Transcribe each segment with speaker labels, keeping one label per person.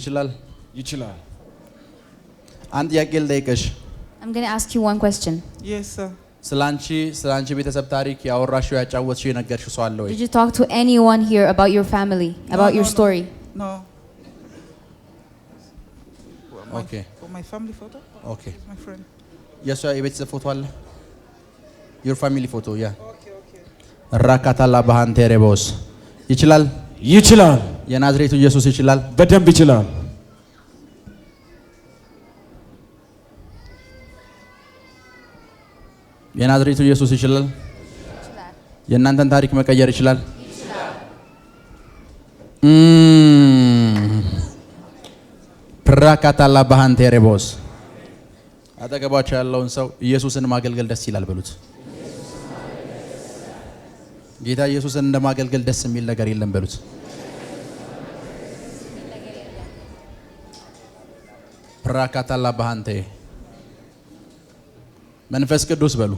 Speaker 1: ይችላል
Speaker 2: ይችላል
Speaker 1: አንድ ያቄል ደይቀሽ
Speaker 3: I'm going to ask you one question.
Speaker 2: Yes sir
Speaker 1: ስላንቺ ቤተሰብ ታሪክ ያወራሽው ያጫወትሽው የነገርሽው ሰው አለ ወይ
Speaker 3: Did you talk to anyone here about your family, about your story?
Speaker 2: No
Speaker 1: Okay
Speaker 2: for my family photo
Speaker 1: Okay
Speaker 2: my friend
Speaker 1: የሷ የቤተሰብ ፎቶ አለ your family photo yeah
Speaker 2: Okay
Speaker 1: ራካታላ ባሃንቴሬቦስ ይችላል የናዝሬቱ ኢየሱስ ይችላል
Speaker 2: በደንብ ይችላል
Speaker 1: የናዝሬቱ ኢየሱስ ይችላል የእናንተን ታሪክ መቀየር ይችላል ፕራካታላ ባሃንቴሬቦስ አጠገባቸው ያለውን ሰው ኢየሱስን ማገልገል ደስ ይላል በሉት ጌታ ኢየሱስን እንደማገልገል ደስ የሚል ነገር የለም በሉት ፕራካታላ ባሃንቴ መንፈስ ቅዱስ በሉ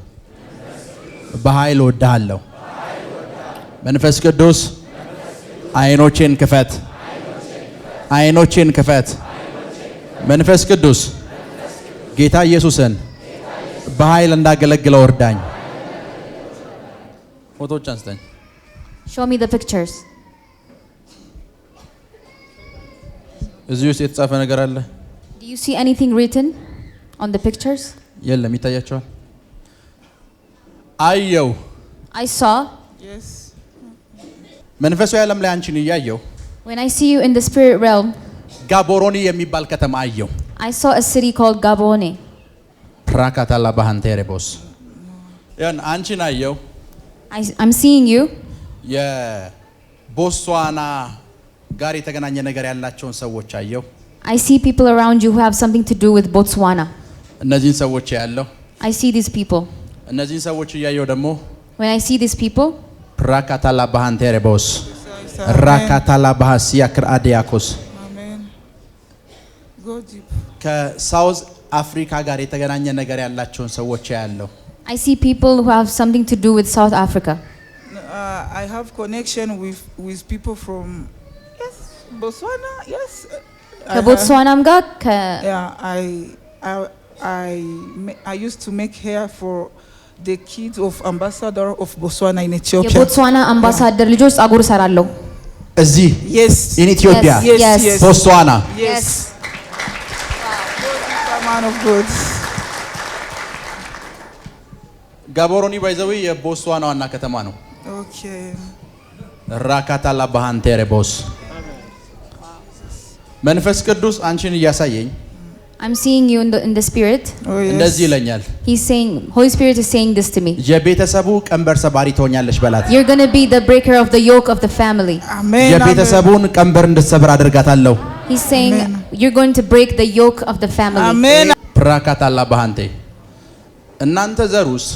Speaker 1: በኃይል ወዳለው መንፈስ ቅዱስ አይኖቼን ክፈት መንፈስ ቅዱስ ጌታ ኢየሱስን በኃይል እንዳገለግለው እርዳኝ ፎቶዎች አንስተኝ
Speaker 3: Show me the pictures.
Speaker 1: እዚህ ውስጥ የተጻፈ ነገር አለ
Speaker 3: Do you see anything written on the pictures?
Speaker 1: የለም ይታያቸዋል አየው
Speaker 3: I saw.
Speaker 2: Yes
Speaker 1: መንፈሳዊ ዓለም ላይ አንቺን እያየው
Speaker 3: When I see you in the spirit realm,
Speaker 1: ጋቦሮኒ የሚባል ከተማ አየው
Speaker 3: I saw a city called Gabone.
Speaker 1: ፕራካታላ ባሃንቴሬቦስ ያን አንቺን አየው
Speaker 3: I'm seeing you.
Speaker 1: የቦትስዋና ጋር የተገናኘ ነገር ያላቸውን ሰዎች አየው
Speaker 3: I see people around you who have something to do with Botswana.
Speaker 1: እነዚህን ሰዎች ያለው
Speaker 3: I see these people.
Speaker 1: እነዚህን ሰዎች እያየው ደግሞ
Speaker 3: When I see these people,
Speaker 1: ፕራካታላ ባሃንቴሬቦስ
Speaker 2: sir.
Speaker 1: ራካታላ ባሃሲያ ክርአዲያኮስ
Speaker 2: Amen go deep
Speaker 1: ከሳውዝ አፍሪካ ጋር የተገናኘ ነገር ያላቸውን ሰዎች ያለው
Speaker 3: I see people who have something to do with South Africa.
Speaker 2: I have connection with people from yes Botswana yes
Speaker 3: ከቦትስዋናም ጋር
Speaker 2: yeah I used to make hair for the kids of ambassador of Botswana in Ethiopia
Speaker 3: የቦትስዋና አምባሳደር ልጆች ጸጉር ሰራለሁ
Speaker 1: እዚህ
Speaker 2: yes
Speaker 1: in Ethiopia
Speaker 3: Yes.
Speaker 1: ቦትስዋና
Speaker 2: yes man of God
Speaker 1: ጋቦሮኒ ባይዘው የቦትስዋና ዋና ከተማ ነው
Speaker 2: okay
Speaker 1: ራካታላ ባሃንቴሬቦስ መንፈስ ቅዱስ አንቺን እያሳየኝ
Speaker 3: I'm seeing you in the spirit.
Speaker 2: oh yes
Speaker 1: እንደዚህ ይለኛል
Speaker 3: He's saying, Holy Spirit is saying this to me.
Speaker 1: የቤተሰቡ ቀንበር ሰባሪ ትሆኛለሽ በላት
Speaker 3: You're going to be the breaker of the yoke of the family.
Speaker 2: amen
Speaker 1: የቤተሰቡን ቀንበር እንድትሰብር አድርጋታለሁ
Speaker 3: He's saying,
Speaker 2: Amen.
Speaker 3: you're going to break the yoke of the family.
Speaker 2: amen
Speaker 1: ፕራካታላ ባሃንቴ እናንተ ዘሩስ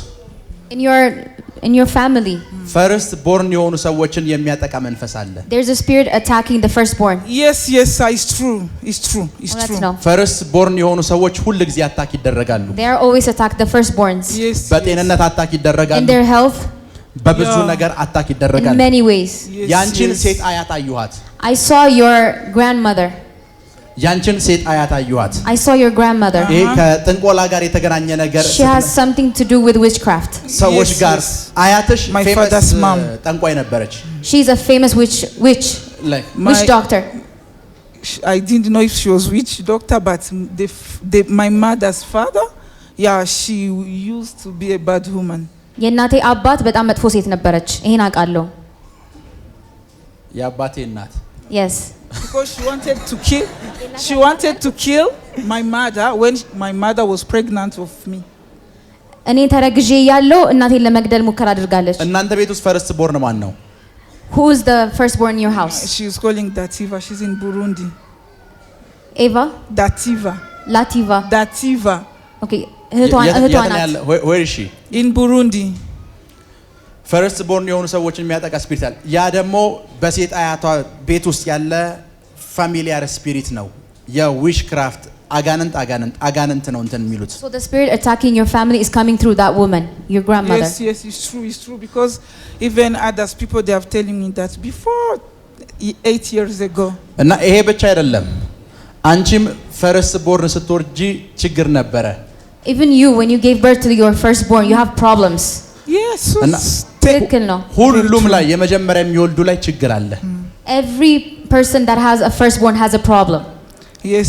Speaker 3: In your family,
Speaker 1: ፈርስት ቦርን የሆኑ ሰዎችን የሚያጠቃ መንፈስ አለ
Speaker 3: there's a spirit attacking the firstborn.
Speaker 2: yes sir, it's true it's true
Speaker 3: Oh, that's
Speaker 2: true
Speaker 3: no.
Speaker 1: ፈርስት ቦርን የሆኑ ሰዎች ሁሉ ጊዜ አታክ ይደረጋሉ
Speaker 3: They are always attacked, the firstborns.
Speaker 2: yes
Speaker 1: በጤንነት አታክ
Speaker 3: In
Speaker 1: ይደረጋሉ
Speaker 3: their health,
Speaker 1: በብዙ
Speaker 2: Yeah.
Speaker 1: ነገር አታክ
Speaker 3: in
Speaker 1: ይደረጋሉ
Speaker 3: many ways.
Speaker 1: ያንቺን ሴት አያት አዩሃት
Speaker 3: I saw your grandmother.
Speaker 1: ያንቺን ሴት አያት አዩሃት
Speaker 3: I saw your grandmother.
Speaker 1: ይሄ ከጥንቆላ ጋር የተገናኘ ነገር
Speaker 3: She has something to do with witchcraft.
Speaker 1: ሰዎች
Speaker 2: Yes,
Speaker 1: ጋር
Speaker 2: yes.
Speaker 1: አያትሽ
Speaker 2: My
Speaker 1: ፌመስ
Speaker 2: father's mom.
Speaker 1: ጠንቋይ ነበረች
Speaker 3: She's a famous witch
Speaker 1: like
Speaker 3: witch doctor.
Speaker 2: I didn't know if she was witch doctor, but my mother's father, yeah, she used to be a bad woman.
Speaker 3: የእናቴ አባት በጣም መጥፎ ሴት ነበረች። ይሄን አውቃለሁ።
Speaker 1: የአባቴ እናት
Speaker 3: Yes.
Speaker 2: Because she wanted to kill my mother when my mother was pregnant of me.
Speaker 3: እኔ ተረግዤ ያለው እናቴን ለመግደል ሙከራ አድርጋለች።
Speaker 1: እናንተ ቤት ውስጥ ፈርስት ቦርን ማን ነው
Speaker 3: Who is the firstborn in your house?
Speaker 2: She is calling Dativa. She's in Burundi.
Speaker 3: Eva?
Speaker 2: Dativa.
Speaker 3: Lativa? Okay. እህቷ ናት።
Speaker 1: where is she
Speaker 2: In Burundi.
Speaker 1: ፈርስት ቦርን የሆኑ ሰዎችን የሚያጠቃ ስፒሪት አለ ያ ደግሞ በሴት አያቷ ቤት ውስጥ ያለ ፋሚሊያር ስፒሪት ነው የዊሽ ክራፍት አጋንንት ነው እንትን የሚሉት
Speaker 3: So the spirit attacking your family is coming through that woman, your grandmother.
Speaker 2: Yes, it's true because even others people they have telling me that before 8 years ago.
Speaker 1: እና ይሄ ብቻ አይደለም አንቺም ፈርስት ቦርን ስትወርጂ ችግር ነበረ።
Speaker 3: Even you, when you gave birth to your firstborn, you have problems.
Speaker 2: Yes.
Speaker 1: እና
Speaker 3: ትክክል ነው።
Speaker 1: ሁሉም ላይ የመጀመሪያ የሚወልዱ ላይ ችግር አለ።
Speaker 3: Every person that has a firstborn has a problem.
Speaker 2: Yes,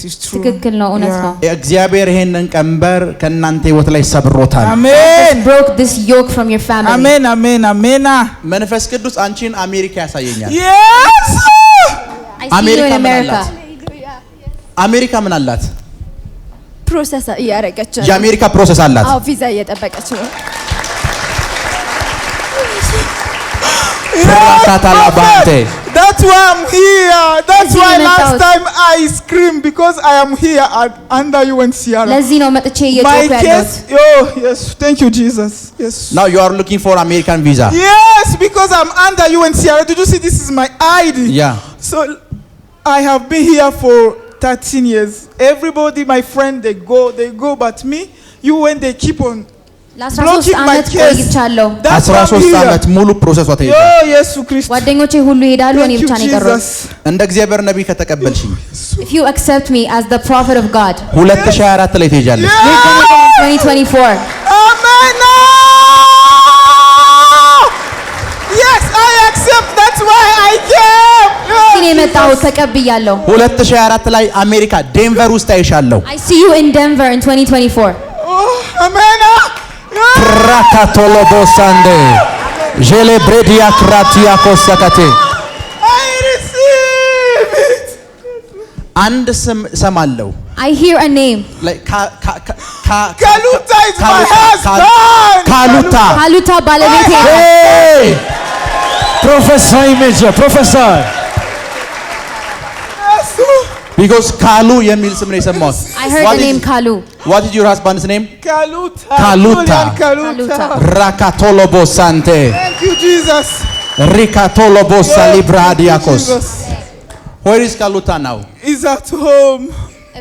Speaker 2: it's true.
Speaker 3: ትክክል ነው፣ እውነት ነው።
Speaker 1: እግዚአብሔር ይሄንን ቀንበር ከእናንተ ህይወት ላይ ሰብሮታል።
Speaker 2: Amen.
Speaker 3: Broke this yoke from your family.
Speaker 2: Amen.
Speaker 1: መንፈስ ቅዱስ አንቺን አሜሪካ ያሳየኛል።
Speaker 2: Yes.
Speaker 3: I see you in America.
Speaker 1: አሜሪካ ምን አላት?
Speaker 4: ፕሮሰስ እያደረገች ነው።
Speaker 1: የአሜሪካ ፕሮሰስ አላት።
Speaker 4: አዎ ቪዛ እየጠበቀች ነው።
Speaker 2: That's why I'm here. That's why
Speaker 3: Lezi
Speaker 2: last
Speaker 3: nimetoka.
Speaker 2: time I screamed because I am here under UNHCR.
Speaker 3: ለዚህ ነው መጥቼ
Speaker 2: My
Speaker 3: እየጮኩ ያለሁት።
Speaker 2: case, oh yes, thank you Jesus. Yes.
Speaker 1: Now you are looking for American visa.
Speaker 2: Yes, because I'm under UNHCR. Did you see this is my ID?
Speaker 1: Yeah.
Speaker 2: So I have been here for 13 years. Everybody, my friend, they go, but me, you when they keep on
Speaker 3: ለ13
Speaker 2: blocking my
Speaker 3: ዓመት
Speaker 2: case.
Speaker 3: ቆይቻለሁ።
Speaker 2: That's why I'm
Speaker 1: 13 ዓመት
Speaker 2: here.
Speaker 1: ሙሉ ፕሮሰሷ ተይዟል።
Speaker 2: Oh yes, Christ.
Speaker 3: ጓደኞቼ ሁሉ ይሄዳሉ፣ እኔ
Speaker 2: Thank
Speaker 3: ብቻ
Speaker 2: you
Speaker 3: ነው የቀረሁት።
Speaker 2: Jesus.
Speaker 1: እንደ እግዚአብሔር ነቢይ ከተቀበልሽኝ
Speaker 3: If you accept me as the prophet of God,
Speaker 1: 2024 ላይ ትሄጃለሽ።
Speaker 3: you're going to go in 2024.
Speaker 2: Amen. Yes, I accept. That's why I came.
Speaker 3: እኔ የመጣሁት ተቀብያለሁ።
Speaker 1: 2024 ላይ አሜሪካ ዴንቨር ውስጥ አይሻለሁ።
Speaker 3: I see you in Denver in 2024.
Speaker 2: Oh, amen.
Speaker 1: ራካቶሎቦሳንዴ ጄሌብሬዲያ ክራቲያ ኮሰከቴ
Speaker 2: I receive it.
Speaker 1: አንድ ስም ሰማለሁ።
Speaker 3: I hear a name.
Speaker 2: Kaluta is my husband.
Speaker 1: ካሉታ
Speaker 3: ካሉታ ባለቤቴ ነው።
Speaker 5: Prophesy, Major, prophesy.
Speaker 2: Yes.
Speaker 1: ቢኮዝ ካሉ የሚል ስም ነው የሰማሁት።
Speaker 3: I heard the name ካሉ።
Speaker 1: What is your husband's name?
Speaker 2: Kaluta.
Speaker 1: Kaluta.
Speaker 2: Julian Kaluta.
Speaker 3: Kaluta.
Speaker 1: ራካቶሎቦሳንቴ
Speaker 2: Thank you, Jesus.
Speaker 1: ሪካቶሎቦሳ
Speaker 2: Thank you,
Speaker 1: ሊብራዲያኮስ
Speaker 2: Jesus.
Speaker 1: Where is ካሉታ now?
Speaker 2: He's at home.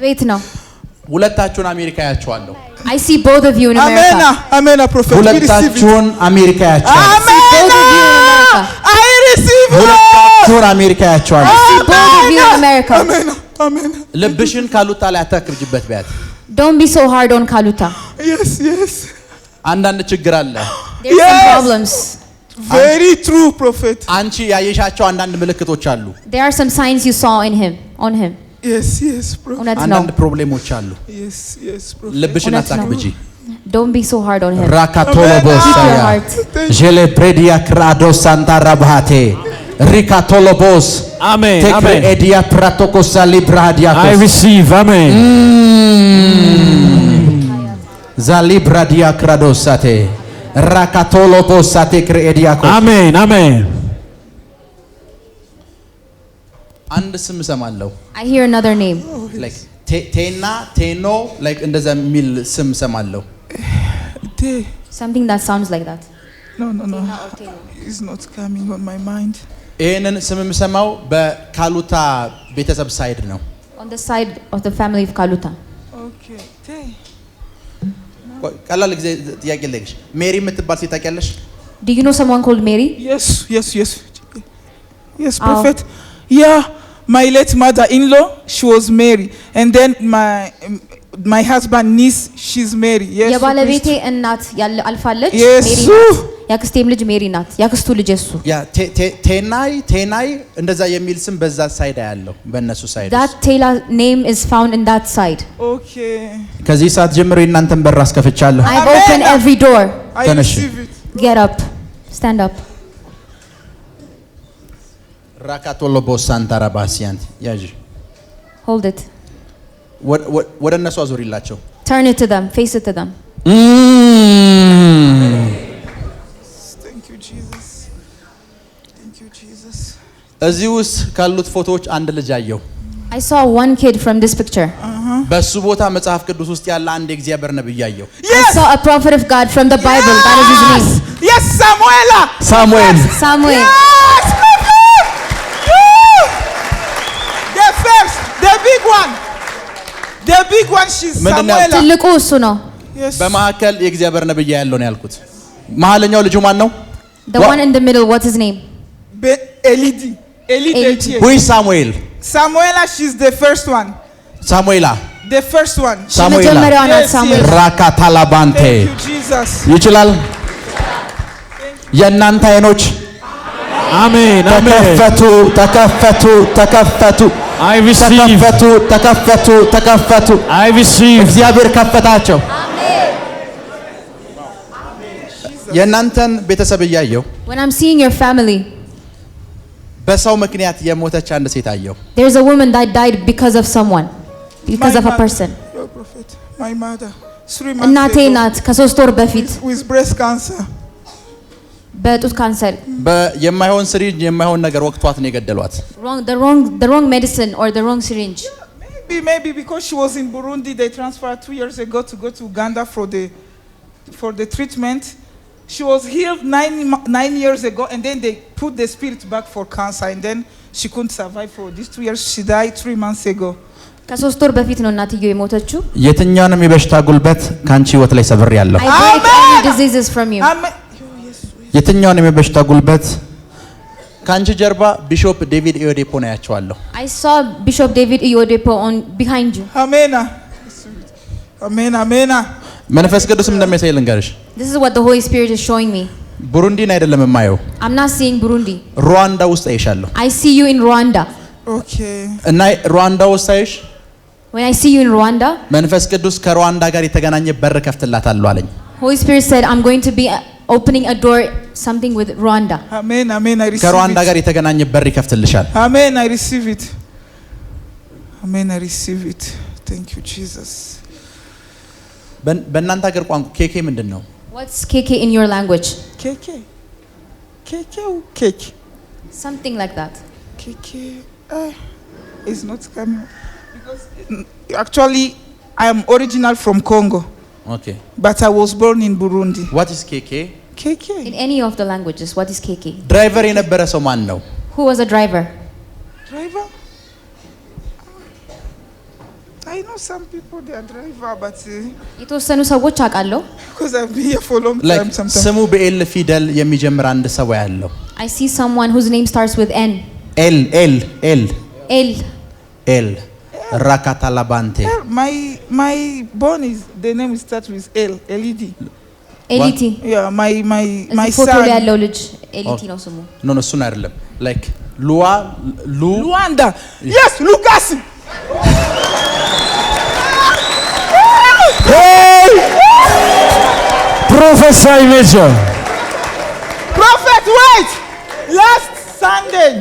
Speaker 3: ቤት ነው።
Speaker 1: ሁለታችሁን አሜሪካ ያያችኋለሁ።
Speaker 3: I see both of you in America.
Speaker 2: Amen, prophet. We receive it.
Speaker 1: ሁለታችሁን አሜሪካ ያያችኋለሁ።
Speaker 2: Amen.
Speaker 3: Both of you in America.
Speaker 2: I receive it.
Speaker 1: ሁለታችሁን አሜሪካ ያያችኋለሁ።
Speaker 3: See both of you in America.
Speaker 2: Amen.
Speaker 1: ልብሽን ካሉታ ላይ አታክብጅበት ቢያት።
Speaker 3: Don't be so hard on ካሉታ.
Speaker 2: Yes.
Speaker 1: አንዳንድ ችግር አለ።
Speaker 3: There's some
Speaker 2: Yes.
Speaker 3: problems.
Speaker 2: Very true, prophet.
Speaker 1: አንቺ ያየሻቸው አንዳንድ ምልክቶች አሉ።
Speaker 3: There are some signs you saw in him, on him.
Speaker 2: Yes, prophet.
Speaker 3: እውነት ነው።
Speaker 1: አንዳንድ ፕሮብሌሞች አሉ።
Speaker 2: Yes, prophet.
Speaker 1: ልብሽን
Speaker 3: እውነት ነው።
Speaker 1: አታክብጂ።
Speaker 3: Don't be so hard on him. Keep your
Speaker 1: ራካቶሎቦሳያ
Speaker 3: heart.
Speaker 1: ጄሌብሬዲያ ክራዶ ሳንታራ ባሃቴ ሪካቶሎቦስ
Speaker 5: Amen.
Speaker 1: ቴክሬ
Speaker 5: Amen.
Speaker 1: ኤዲያ ፕራቶኮሳ
Speaker 5: I
Speaker 1: ሊብራዲያኮስ
Speaker 5: receive. Amen.
Speaker 1: ዛሊብራዲያ ክራዶሳቴ ራካቶሎቦሳቴ ክሬ ኤዲያኮስ
Speaker 5: Amen.
Speaker 1: አንድ ስም ሰማለሁ።
Speaker 3: I hear another name.
Speaker 1: Like ቴና ቴኖ like እንደዛ የሚል ስም ሰማለሁ።
Speaker 3: Something that sounds like that.
Speaker 2: No. It's not coming on my mind.
Speaker 1: ይሄንን ስም የምሰማው በካሉታ ቤተሰብ ሳይድ ነው።
Speaker 3: On the side of the family of Kaluta.
Speaker 2: Okay.
Speaker 1: ቀላል ጊዜ ጥያቄ ልጠይቅሽ። ሜሪ የምትባል ሴት ታውቂያለሽ?
Speaker 3: Do you know someone called Mary?
Speaker 2: Yes, prophet. Yeah, my late mother-in-law, she was Mary, and then my husband niece, she's Mary. Yes.
Speaker 3: የባለቤቴ እናት አልፋለች።
Speaker 2: Yes.
Speaker 3: ሜሪ ናት። ያክስቴም ልጅ ሜሪ ናት። ያክስቱ ልጅ እሱ።
Speaker 1: ያ ቴናይ እንደዛ የሚል ስም በዛ ሳይድ ያለው በእነሱ ሳይድ።
Speaker 3: That Taylor name is found in that side.
Speaker 2: Okay.
Speaker 1: ከዚህ ሰዓት ጀምሮ የእናንተን በር አስከፍቻለሁ።
Speaker 3: I've opened every door.
Speaker 2: I
Speaker 1: Finish.
Speaker 2: receive it.
Speaker 3: Get up. Stand up.
Speaker 1: ራካቶሎቦስ ሳንታራ ባሲያንት ያጂ
Speaker 3: Hold it.
Speaker 1: ወደ እነሱ አዙሪላቸው።
Speaker 3: Turn it to them. Face it to them.
Speaker 2: Thank you, Jesus.
Speaker 1: እዚህ ውስጥ ካሉት ፎቶዎች አንድ ልጅ አየሁ።
Speaker 3: I saw one kid from this picture.
Speaker 1: በሱ ቦታ መጽሐፍ ቅዱስ ውስጥ ያለ አንድ የእግዚአብሔር ነብይ አየሁ።
Speaker 3: I saw a prophet of God from the Bible. That is his name.
Speaker 2: Yes,
Speaker 1: ሳሙኤል
Speaker 3: Samuel.
Speaker 2: Yes, prophet. The first, the big one, she's
Speaker 1: ምንድን ነው
Speaker 2: Samuela.
Speaker 3: ትልቁ እሱ ነው.
Speaker 2: Yes.
Speaker 1: በመካከል የእግዚአብሔር ነብይ ያለው ነው ያልኩት። መሀለኛው ልጁ ማን ነው?
Speaker 3: The one in the middle, what's his name?
Speaker 2: Elidi.
Speaker 3: Elidi.
Speaker 1: Who is Samuel?
Speaker 2: Samuela, she's the first one.
Speaker 1: ሳሙኤላ
Speaker 2: The first one.
Speaker 1: ሳሙኤላ
Speaker 3: የመጀመሪያዋ ናት
Speaker 2: Yes,
Speaker 3: ሳሙኤል።
Speaker 2: yes.
Speaker 1: ራካታላባንቴ
Speaker 2: Thank you, Jesus.
Speaker 1: ይችላል። የእናንተ አይኖች
Speaker 5: Amen. Amen.
Speaker 1: ተከፈቱ ተከፈቱ ተከፈቱ
Speaker 5: I receive.
Speaker 1: ተከፈቱ ተከፈቱ ተከፈቱ።
Speaker 5: I receive.
Speaker 1: እግዚአብሔር ከፈታቸው። የእናንተን ቤተሰብ እያየው
Speaker 3: When I'm seeing your family,
Speaker 1: በሰው ምክንያት የሞተች አንድ ሴት አየው።
Speaker 3: there's a woman that died because of someone, because
Speaker 2: My
Speaker 3: of a
Speaker 2: mother,
Speaker 3: person.
Speaker 2: Your prophet, my mother, 3 months
Speaker 3: እናቴ
Speaker 2: ago,
Speaker 3: ናት ከ3 ወር በፊት
Speaker 2: with breast cancer.
Speaker 3: በጡት ካንሰር
Speaker 1: የማይሆን ስሪንጅ የማይሆን ነገር ወቅቷት ነው የገደሏት።
Speaker 3: the wrong medicine or the wrong syringe.
Speaker 2: Maybe because she was in Burundi, they transferred 2 years ago to go to Uganda for the treatment. She was healed 9 years ago, and then they put the spirit back for cancer, and then she couldn't survive for these 2 years. She died 3 months ago.
Speaker 3: ከ3 ወር በፊት ነው እናትየው የሞተችው።
Speaker 1: የትኛውንም የበሽታ ጉልበት ካንቺ ህይወት ላይ ሰብሬያለሁ።
Speaker 3: I break any diseases from you.
Speaker 2: Amen.
Speaker 1: የትኛውንም የበሽታ ጉልበት ካንቺ ጀርባ ቢሾፕ ዴቪድ ኢዮዴፖ ነው ያቸዋለሁ።
Speaker 3: I saw Bishop David Iyodepo behind you.
Speaker 2: Amen. Amen. Amen.
Speaker 1: መንፈስ ቅዱስም እንደሚያሳይ ልንገርሽ።
Speaker 3: This is what the Holy Spirit is showing me.
Speaker 1: ቡሩንዲን አይደለም የማየው፣
Speaker 3: I'm not seeing Burundi.
Speaker 1: ሩዋንዳ ውስጥ አይሻለሁ።
Speaker 3: I see you in Rwanda.
Speaker 2: Okay.
Speaker 1: እና ሩዋንዳ ውስጥ አይሽ
Speaker 3: When I see you in Rwanda,
Speaker 1: መንፈስ ቅዱስ ከሩዋንዳ ጋር የተገናኘ በር ከፍትላታለሁ አለኝ።
Speaker 3: Holy Spirit said I'm going to be opening a door something with Rwanda.
Speaker 2: Amen. Amen. I receive
Speaker 1: ከሩዋንዳ
Speaker 2: it.
Speaker 1: ጋር የተገናኘ በር ይከፍትልሻል።
Speaker 2: Amen. I receive it. Amen. I receive it. Thank you, Jesus.
Speaker 1: በእናንተ ሀገር ቋንቋ ኬኬ ምንድን ነው?
Speaker 3: What's KK in your language?
Speaker 2: Keke. Keke or cake?
Speaker 3: Something like that.
Speaker 2: Keke. It's not coming. Because actually, I am original from Congo,
Speaker 1: ኦኬ
Speaker 2: but I was born in Burundi.
Speaker 1: ዋት ኢዝ ኬኬ?
Speaker 3: In
Speaker 2: Keke.
Speaker 3: any of the languages, what is KK?
Speaker 1: ድራይቨር የነበረ ሰው ማን ነው?
Speaker 3: Who was a driver?
Speaker 2: Driver? I know some people they are driver, but
Speaker 3: የተወሰኑ ሰዎች አውቃለሁ።
Speaker 2: because I've been here for a long
Speaker 1: ላይክ
Speaker 2: time, sometimes.
Speaker 1: ስሙ በኤል ፊደል የሚጀምር አንድ ሰው ያለው
Speaker 3: I see someone whose name starts with N.
Speaker 1: ኤል ኤል ኤል
Speaker 3: El.
Speaker 1: ኤል ራካታላባንቴ
Speaker 2: My born is the name starts with L. LED.
Speaker 3: Eliti.
Speaker 2: Yeah, my
Speaker 3: እዚህ ፎቶ ላይ
Speaker 2: son.
Speaker 3: ያለው ልጅ ኤሊቲ ነው ስሙ።
Speaker 1: ኖ ኖ እሱን አይደለም ላይክ ሉዋ ሉ
Speaker 2: Luanda. Yes, Lucas.
Speaker 5: Prophesy major.
Speaker 2: Prophet, wait. Last Sunday,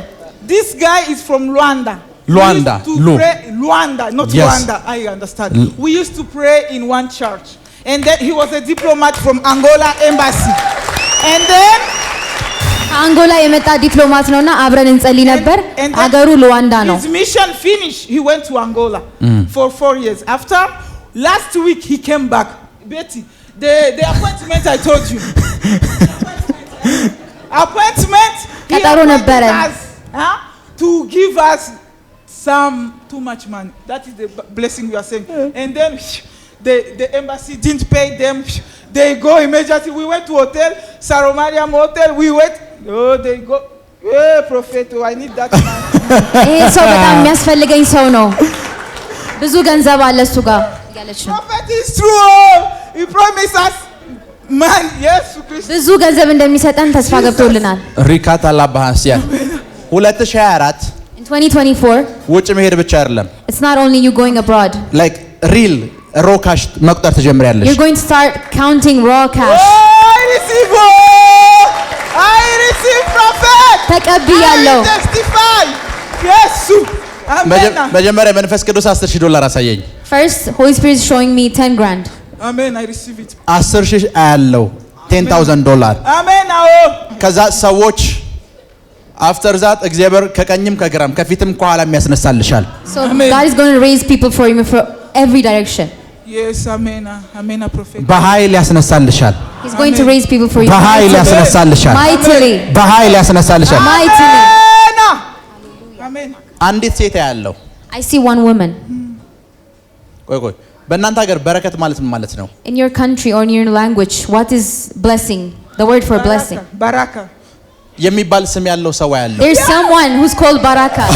Speaker 2: this guy is from Luanda.
Speaker 1: Luanda,
Speaker 2: We used to
Speaker 1: Lu.
Speaker 2: pray, Luanda, not
Speaker 1: Yes.
Speaker 2: Rwanda. I understand. We used to pray in one church, and then he was a diplomat from Angola embassy, and then
Speaker 3: ከአንጎላ የመጣ ዲፕሎማት ነውና አብረን እንጸልይ ነበር።
Speaker 2: and then
Speaker 3: ሀገሩ ሉዋንዳ ነው።
Speaker 2: his mission finished. He went to Angola for 4 years. After last week, he came back. Betty, the appointment I told you. Appointment. He
Speaker 3: ቀጠሮ
Speaker 2: appointed
Speaker 3: ነበረን።
Speaker 2: us, to give us some too much money. That is the blessing we are saying. And then the embassy didn't pay them. They go immediately. We went to hotel, Saromariam Hotel. We went. Oh, they go. Hey, prophet, I need that money.
Speaker 3: ይሄ ሰው በጣም የሚያስፈልገኝ ሰው ነው። ብዙ ገንዘብ አለ እሱ ጋር ያለች ነው።
Speaker 2: Prophet is true. Oh, he promised us. Man, yes, Christ.
Speaker 3: ብዙ ገንዘብ እንደሚሰጠን ተስፋ ገብቶልናል።
Speaker 1: ሪካታላባንሲያ 2024
Speaker 3: In 2024,
Speaker 1: ውጭ መሄድ ብቻ አይደለም
Speaker 3: it's not only you going abroad.
Speaker 1: ላይክ ሪል ሮካሽ መቁጠር ትጀምሪያለሽ።
Speaker 3: You're going to start counting raw cash.
Speaker 2: Oh, I receive. Oh, I receive, prophet.
Speaker 3: ተቀብያለሁ።
Speaker 2: I testify. Yes. Amen.
Speaker 1: መጀመሪያ መንፈስ ቅዱስ $10,000 አሳየኝ።
Speaker 3: First, Holy Spirit is showing me 10 grand.
Speaker 2: Amen. I receive it.
Speaker 1: 10,000 አያለው $10,000
Speaker 2: Amen. Oh.
Speaker 1: ከዛ ሰዎች አፍተር ዛት እግዚአብሔር ከቀኝም ከግራም ከፊትም ከኋላም ያስነሳልሻል።
Speaker 3: So
Speaker 2: Amen.
Speaker 3: God is going to raise people for you from every direction.
Speaker 2: Yes. Amen. Amen. Prophet.
Speaker 1: በኃይል ያስነሳልሻል።
Speaker 3: He's going to
Speaker 2: Amen.
Speaker 3: raise people for you
Speaker 1: በኃይል
Speaker 3: mightily.
Speaker 1: ያስነሳልሻል።
Speaker 3: Mightily.
Speaker 1: በኃይል ያስነሳልሻል።
Speaker 3: Mightily.
Speaker 2: Amen.
Speaker 1: አንዲት ሴት ያለው
Speaker 3: I see one woman.
Speaker 1: ቆይ በእናንተ ሀገር በረከት ማለት ምን ማለት ነው?
Speaker 3: In your country or in your language, what is blessing? The word for blessing.
Speaker 2: Baraka.
Speaker 1: የሚባል ስም ያለው ሰው ያለው
Speaker 3: There's someone who's called Baraka.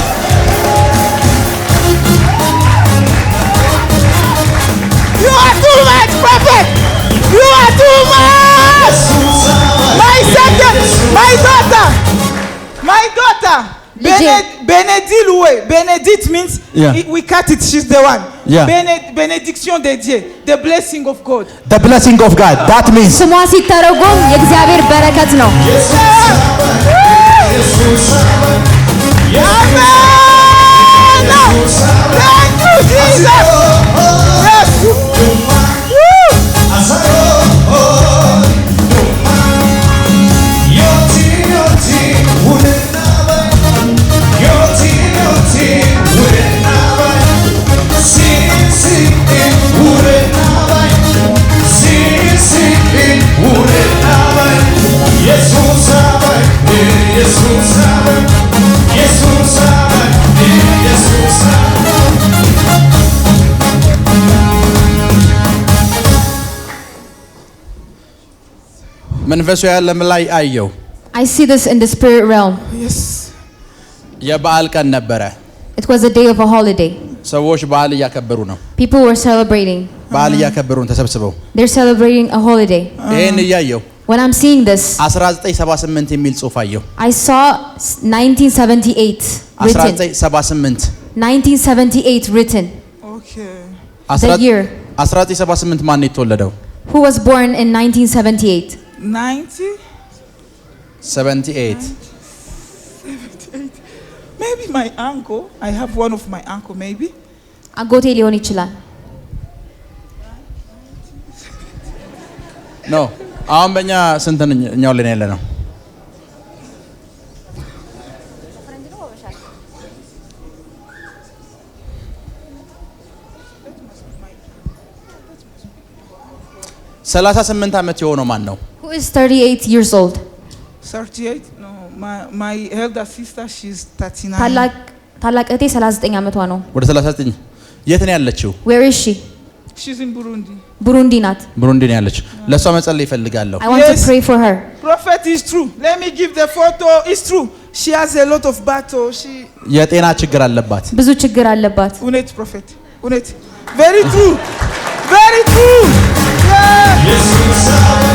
Speaker 2: Benedict means
Speaker 1: Yeah.
Speaker 2: we cut it. She's the one.
Speaker 1: Yeah.
Speaker 2: Benediction de Dieu, the blessing of God.
Speaker 1: the blessing of God that means
Speaker 3: ስሟ ሲተረጎም የእግዚአብሔር በረከት ነው።
Speaker 2: Thank you, Jesus. Yes.
Speaker 1: መንፈሱ ያለም ላይ አየው
Speaker 3: I see this in the spirit realm.
Speaker 2: Yes.
Speaker 1: የበዓል ቀን ነበረ
Speaker 3: It was a day of a holiday.
Speaker 1: ሰዎች በዓል እያከበሩ ነው
Speaker 3: People were celebrating.
Speaker 1: በዓል እያከበሩ ነው ተሰብስበው
Speaker 3: They're celebrating a holiday.
Speaker 1: ይሄን እያየው
Speaker 3: When I'm seeing this,
Speaker 1: 1978 የሚል ጽሑፍ አየው
Speaker 3: I saw 1978 written.
Speaker 1: 1978
Speaker 3: 1978 written.
Speaker 2: Okay.
Speaker 3: The year.
Speaker 1: 1978 ማን የተወለደው
Speaker 3: Who was born in 1978?
Speaker 2: 90.
Speaker 1: 78
Speaker 2: Maybe my uncle. I have one of my uncle. Maybe.
Speaker 3: አጎቴ ሊሆን ይችላል።
Speaker 1: ኖ አሁን በእኛ ስንተኛው ላይ ያለ ነው 38 ዓመት የሆነው ማን ነው?
Speaker 3: Who is 38 years old?
Speaker 2: 38? No, my elder sister, she's 39.
Speaker 3: ታላቅ እህቴ 39 ዓመቷ ነው።
Speaker 1: ወደ 39 የት ነው ያለችው?
Speaker 3: Where is she?
Speaker 2: She's in Burundi.
Speaker 3: ቡሩንዲ ናት።
Speaker 1: ቡሩንዲ ነው ያለችው። ለሷ መጸለይ ይፈልጋለሁ።
Speaker 3: I want to pray for her.
Speaker 2: Prophet is true. Let me give the photo. It's true. She has a lot of battle. She
Speaker 1: የጤና ችግር አለባት።
Speaker 3: ብዙ ችግር አለባት።
Speaker 2: Unet prophet. Unet. Very true. Very true. Yeah.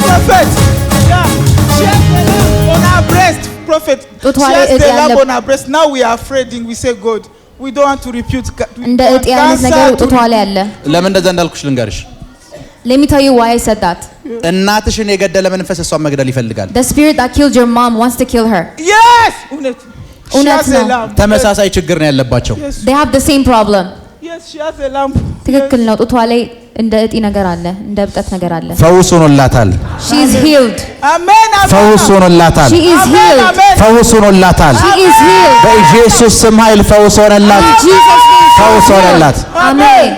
Speaker 2: Prophet. Yeah. She has a lump on her breast. Prophet.
Speaker 3: ጡቷ
Speaker 2: She
Speaker 3: ላይ
Speaker 2: has
Speaker 3: እጢ
Speaker 2: the
Speaker 3: ያለ
Speaker 2: lump on her breast. Now we are afraid. We say God. We don't want to repute.
Speaker 3: እንደ እጢ አይነት ነገር ጡቷ ላይ አለ።
Speaker 1: ለምን እንደዛ እንዳልኩሽ ልንገርሽ።
Speaker 3: Let me tell you why I said that.
Speaker 1: እናትሽን የገደለ መንፈስ እሷን መግደል ይፈልጋል።
Speaker 3: The spirit that killed your mom wants to kill her.
Speaker 2: Yes. Unet. She
Speaker 3: Unet
Speaker 2: has a
Speaker 3: no.
Speaker 2: lump.
Speaker 1: ተመሳሳይ ችግር ነው ያለባቸው።
Speaker 2: Yes.
Speaker 3: They have the same problem.
Speaker 2: Yes, she has a lump.
Speaker 3: ትክክል ነው። ጡቷ ላይ እንደ እጢ ነገር አለ፣ እንደ እብጠት ነገር አለ።
Speaker 1: ፈውስ ሆኖላታል።
Speaker 3: She is healed.
Speaker 2: Amen. Amen.
Speaker 1: ፈውስ ሆኖላታል።
Speaker 3: She is
Speaker 2: Amen.
Speaker 3: healed.
Speaker 2: Amen.
Speaker 1: ፈውስ ሆኖላታል።
Speaker 3: She is healed.
Speaker 1: በኢየሱስ ስም ኃይል ፈውስ ሆነላት።
Speaker 3: Jesus name.
Speaker 1: ፈውስ ሆነላት።
Speaker 3: Amen.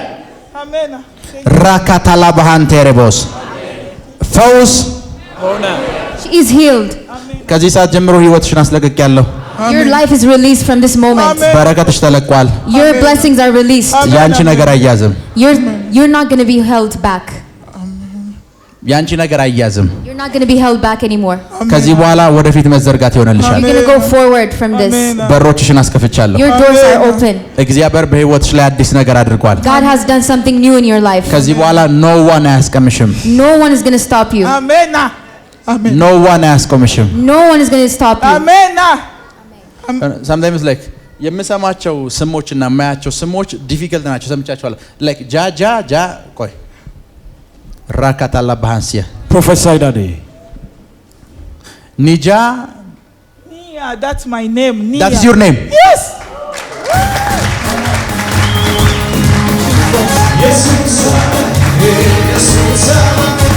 Speaker 2: Amen.
Speaker 1: ራካታላ ባሃንቴሬቦስ ፈውስ
Speaker 3: She is healed.
Speaker 1: ከዚህ ሰዓት ጀምሮ ህይወትሽን አስለቅቄያለሁ።
Speaker 3: Your life is released from this moment.
Speaker 2: Amen.
Speaker 1: በረከትሽ ተለቋል።
Speaker 3: Your blessings are released.
Speaker 1: ያንቺ ነገር አያዝም።
Speaker 3: You're not going to be held back.
Speaker 1: ያንቺ ነገር አያዝም።
Speaker 3: You're not going to be held back anymore.
Speaker 1: ከዚህ በኋላ ወደፊት መዘርጋት ይሆንልሻል።
Speaker 3: You're going to go forward from this.
Speaker 2: Amen.
Speaker 1: በሮችሽን አስከፍቻለሁ።
Speaker 3: Your doors are open.
Speaker 1: እግዚአብሔር በህይወትሽ ላይ አዲስ ነገር አድርጓል።
Speaker 3: God has done something new in your life.
Speaker 1: ከዚህ በኋላ ኖ ዋን አያስቀምሽም።
Speaker 3: No one is going to stop you.
Speaker 2: Amen. Amen.
Speaker 1: ኖ ዋን አያስቆምሽም።
Speaker 3: No one is going to stop you.
Speaker 2: Amen.
Speaker 1: sometimes like የምሰማቸው ስሞችና የማያቸው ስሞች ዲፊከልት ናቸው። ሰምቻቸዋለሁ like ጃ ቆይ ራካታላ ባሃንሲያ
Speaker 5: Prophesy, Daddy.
Speaker 1: ኒጃ
Speaker 2: Nia, that's my name. Nia.
Speaker 1: that is your name.
Speaker 2: Yes.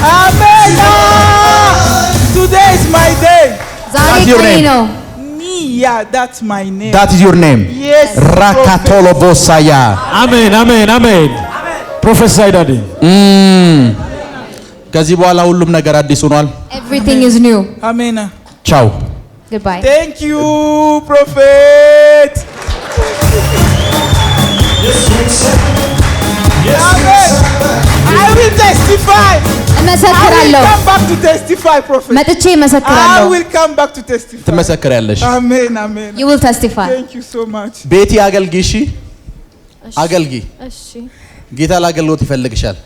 Speaker 2: Amen. Today is my day.
Speaker 3: ዛሬ
Speaker 1: That's your
Speaker 3: ቀኔ
Speaker 1: name.
Speaker 3: ነው።
Speaker 2: Nia, that's my name.
Speaker 1: that is your name.
Speaker 2: Yes.
Speaker 1: ራካቶሎ ቦሳያ
Speaker 5: Amen, amen, amen. Prophesy, Daddy.
Speaker 1: ከዚህ በኋላ ሁሉም ነገር አዲስ ሆኗል።
Speaker 3: Everything is new.
Speaker 2: Amen.
Speaker 1: ቻው
Speaker 3: Goodbye.
Speaker 2: Thank you, prophet. Amen. I will testify. I
Speaker 3: እመሰክራለሁ።
Speaker 2: will come back to testify, prophet.
Speaker 3: መጥቼ
Speaker 2: I
Speaker 3: እመሰክራለሁ።
Speaker 2: will come back to testify.
Speaker 1: ትመሰክሪያለሽ።
Speaker 2: Amen. Amen.
Speaker 3: You will testify.
Speaker 2: Thank you so much.
Speaker 1: ቤቲ አገልጊ። እሺ አገልጊ።
Speaker 4: እሺ
Speaker 1: ጌታ ላገልግሎት ይፈልግሻል።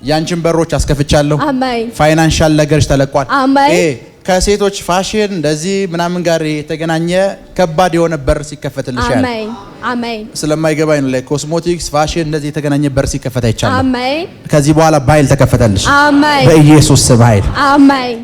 Speaker 3: ያንቺን
Speaker 1: በሮች አስከፍቻለሁ
Speaker 3: አሜን
Speaker 1: ፋይናንሻል ነገርሽ ተለቋል
Speaker 3: አሜን
Speaker 1: ከሴቶች ፋሽን እንደዚህ ምናምን ጋር የተገናኘ ከባድ የሆነ በር ሲከፈትልሽ ያለ
Speaker 3: አሜን አሜን
Speaker 1: ስለማይገባኝ ነው ለኮስሞቲክስ ፋሽን እንደዚህ የተገናኘ በር ሲከፈት አይቻለሁ
Speaker 3: አሜን
Speaker 1: ከዚህ በኋላ ባይል ተከፈተልሽ
Speaker 3: አሜን
Speaker 1: በኢየሱስ ስም ኃይል
Speaker 3: አሜን